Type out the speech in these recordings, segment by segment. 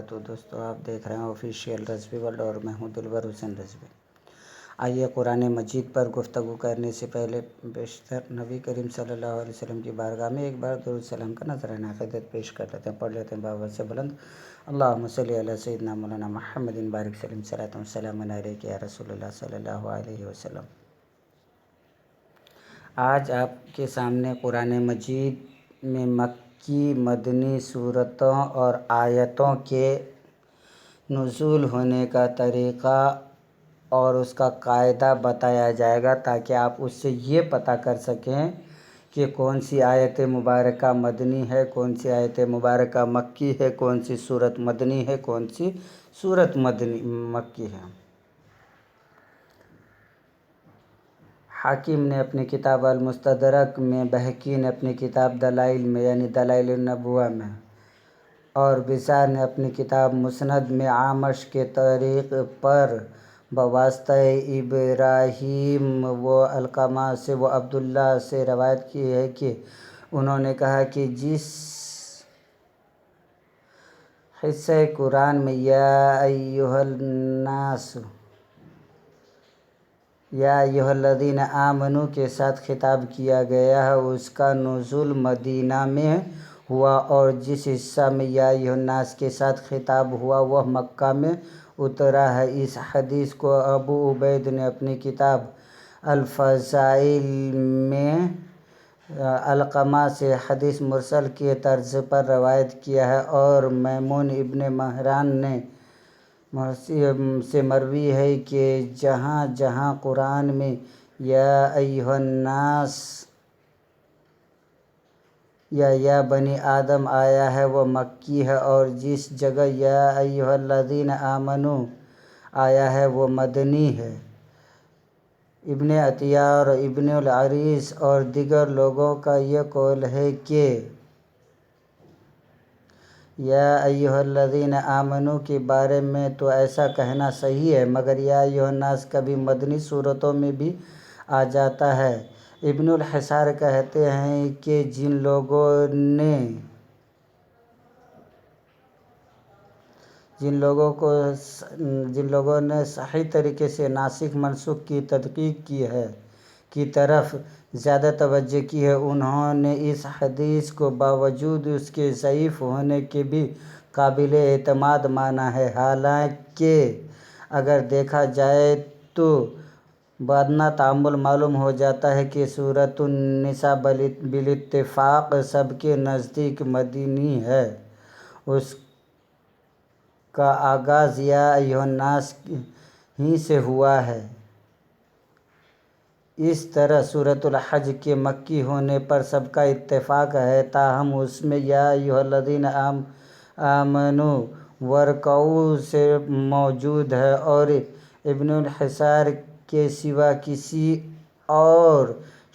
تو دوستو آپ دیکھ رہے ہیں آفیشیل رضوی ورلڈ اور میں ہوں دلبر حسین رضوی۔ آئیے قرآن مجید پر گفتگو کرنے سے پہلے بیشتر نبی کریم صلی اللہ علیہ وسلم کی بارگاہ میں ایک بار درود سلام کا نذرانہ عقیدت پیش کر لیتے ہیں، پڑھ لیتے ہیں بآواز سے بلند۔ اللہم صلی علی سیدنا مولانا محمد بارک سلم صلاۃ و سلام علیک یا رسول اللہ صلی اللہ علیہ وسلم۔ آج آپ کے سامنے قرآن مجید میں مکی مدنی صورتوں اور آیتوں کے نزول ہونے کا طریقہ اور اس کا قاعدہ بتایا جائے گا، تاکہ آپ اس سے یہ پتہ کر سکیں کہ کون سی آیت مبارکہ مدنی ہے، کون سی آیت مبارکہ مکی ہے، کون سی صورت مدنی ہے، کون سی صورت مکی ہے۔ حاکم نے اپنی کتاب المستدرک میں، بہقی نے اپنی کتاب دلائل میں یعنی دلائل النبوہ میں، اور بزار نے اپنی کتاب مسند میں اعمش کے طریق پر بواسطہ ابراہیم و علقمہ سے و عبداللہ سے روایت کی ہے کہ انہوں نے کہا کہ جس حصہ قرآن میں یا ایھا الناس یا ایھا الذین آمنوا کے ساتھ خطاب کیا گیا ہے، اس کا نزول مدینہ میں ہوا، اور جس حصہ میں یا ایھا الناس کے ساتھ خطاب ہوا وہ مکہ میں اترا ہے۔ اس حدیث کو ابو عبید نے اپنی کتاب الفضائل میں علقمہ سے حدیث مرسل کے طرز پر روایت کیا ہے، اور میمون ابن مہران نے سے مروی ہے کہ جہاں جہاں قرآن میں یا ایھا الناس یا بنی آدم آیا ہے وہ مکی ہے، اور جس جگہ یا ایھا الذین آمنوا آیا ہے وہ مدنی ہے۔ ابن عطیہ اور ابن العریس اور دیگر لوگوں کا یہ قول ہے کہ یا ایھا الذین آمنوا کے بارے میں تو ایسا کہنا صحیح ہے، مگر یا ایھا الناس کبھی مدنی صورتوں میں بھی آ جاتا ہے۔ ابن الحصار کہتے ہیں کہ جن لوگوں نے صحیح طریقے سے ناسخ منسوخ کی تحقیق کی طرف زیادہ توجہ کی ہے، انہوں نے اس حدیث کو باوجود اس کے ضعیف ہونے کے بھی قابل اعتماد مانا ہے۔ حالانکہ اگر دیکھا جائے تو بادنہ تأمل معلوم ہو جاتا ہے کہ سورۃ النساء بالاتفاق سب کے نزدیک مدنی ہے۔ اس کا آغاز یا ایھا الناس ہی سے ہوا ہے۔ اس طرح سورۃ الحج کے مکی ہونے پر سب کا اتفاق ہے، تاہم اس میں یا ایھا الذین آمنوا وارکعوا سے موجود ہے، اور ابن الحصار کے سوا کسی اور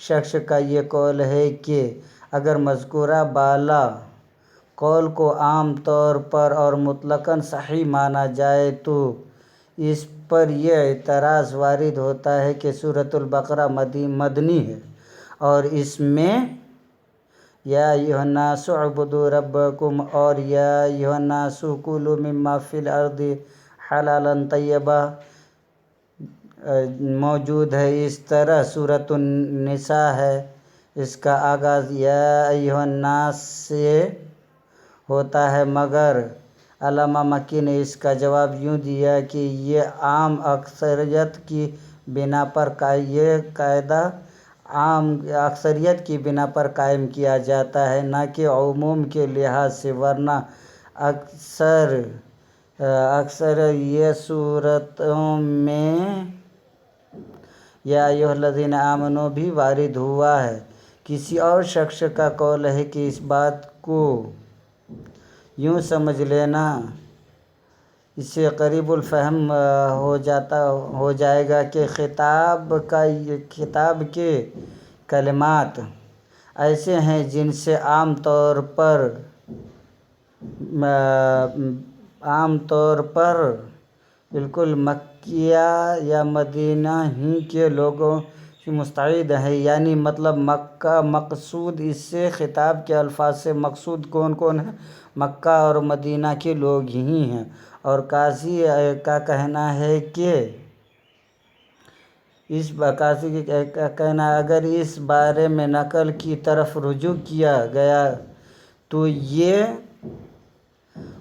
شخص کا یہ قول ہے کہ اگر مذکورہ بالا قول کو عام طور پر اور مطلقاً صحیح مانا جائے تو اس پر یہ اعتراض وارد ہوتا ہے کہ سورۃ البقرہ مدنی ہے، اور اس میں یا ایھا الناس اعبدوا ربکم اور یا ایھا الناس کلوا مما فی الارض حلالا طیبا موجود ہے۔ اس طرح سورۃ النساء ہے، اس کا آغاز یا ایھا الناس سے ہوتا ہے، مگر علامہ مکی نے اس کا جواب یوں دیا کہ یہ عام اکثریت کی بنا پر قائم کیا جاتا ہے، نہ کہ عموم کے لحاظ سے، ورنہ اکثر یہ صورتوں میں یا ایھا الذین آمنوا بھی وارد ہوا ہے۔ کسی اور شخص کا قول ہے کہ اس بات کو یوں سمجھ لینا اس سے قریب الفہم ہو جائے گا کہ خطاب کے کلمات ایسے ہیں جن سے عام طور پر بالکل مکیہ یا مدینہ ہی کے کی مستعد ہے، یعنی مطلب مکہ مقصود، اس سے خطاب کے الفاظ سے مقصود کون کون ہے؟ مکہ اور مدینہ کے لوگ ہی ہیں۔ اور قاضی کا کہنا ہے کہ اگر اس بارے میں نقل کی طرف رجوع کیا گیا تو یہ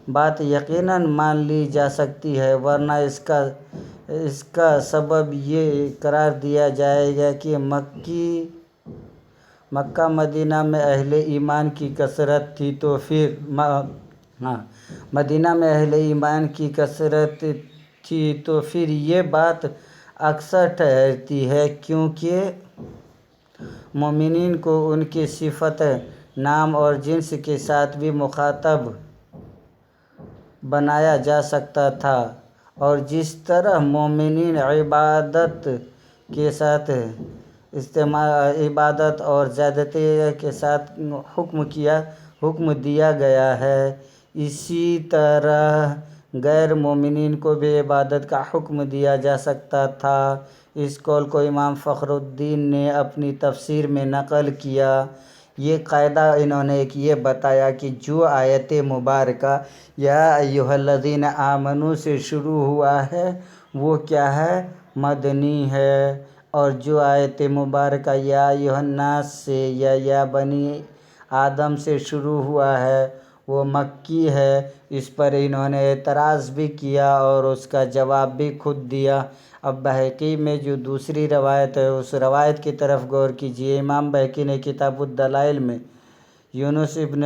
بات یقیناً مان لی جا سکتی ہے، ورنہ اس کا سبب یہ قرار دیا جائے گا کہ مکہ مدینہ میں اہل ایمان کی کثرت تھی تو پھر یہ بات اکثر ٹھہرتی ہے، کیونکہ مومنین کو ان کی صفت، نام اور جنس کے ساتھ بھی مخاطب بنایا جا سکتا تھا، اور جس طرح مومنین عبادت اور زیادتی کے ساتھ حکم دیا گیا ہے، اسی طرح غیر مومنین کو بھی عبادت کا حکم دیا جا سکتا تھا۔ اس قول کو امام فخر الدین نے اپنی تفسیر میں نقل کیا۔ یہ قاعدہ انہوں نے یہ بتایا کہ جو آیت مبارکہ یا ایھا الذین آمنوا سے شروع ہوا ہے وہ کیا ہے؟ مدنی ہے، اور جو آیت مبارکہ یا ایھا الناس سے یا بنی آدم سے شروع ہوا ہے وہ مکی ہے۔ اس پر انہوں نے اعتراض بھی کیا اور اس کا جواب بھی خود دیا۔ اب بہقی میں جو دوسری روایت ہے اس روایت کی طرف غور کیجیے۔ امام بہقی نے کتاب الدلائل میں یونس ابن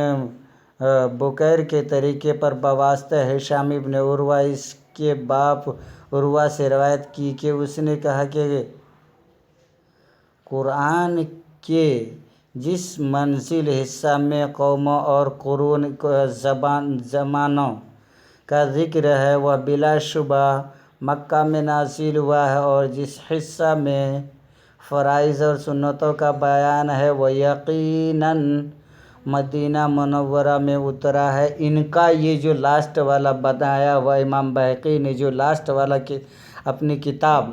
بکیر کے طریقے پر بواسطہ ہشام ابن عروہ اس کے باپ عروہ سے روایت کی کہ اس نے کہا کہ قرآن کے جس منزل حصہ میں قوموں اور قرون زمانوں کا ذکر ہے وہ بلا شبہ مکہ میں نازل ہوا ہے، اور جس حصہ میں فرائض اور سنتوں کا بیان ہے وہ یقیناً مدینہ منورہ میں اترا ہے۔ ان کا یہ جو لاسٹ والا بتایا ہوا امام بہقی نے جو لاسٹ والا اپنی کتاب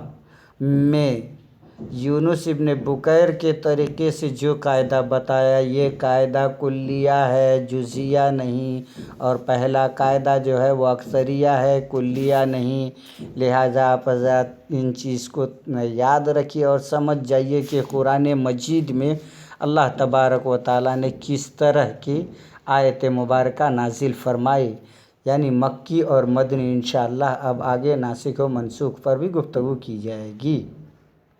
میں یونس ابن بکیر کے طریقے سے جو قاعدہ بتایا یہ قاعدہ کلیہ ہے، جزیہ نہیں، اور پہلا قاعدہ جو ہے وہ اکثریہ ہے، کلیہ نہیں۔ لہٰذا آپ حضرات ان چیز کو یاد رکھیے اور سمجھ جائیے کہ قرآن مجید میں اللہ تبارک و تعالیٰ نے کس طرح کی آیت مبارکہ نازل فرمائی، یعنی مکی اور مدنی۔ انشاءاللہ اب آگے ناسخ و منسوخ پر بھی گفتگو کی جائے گی۔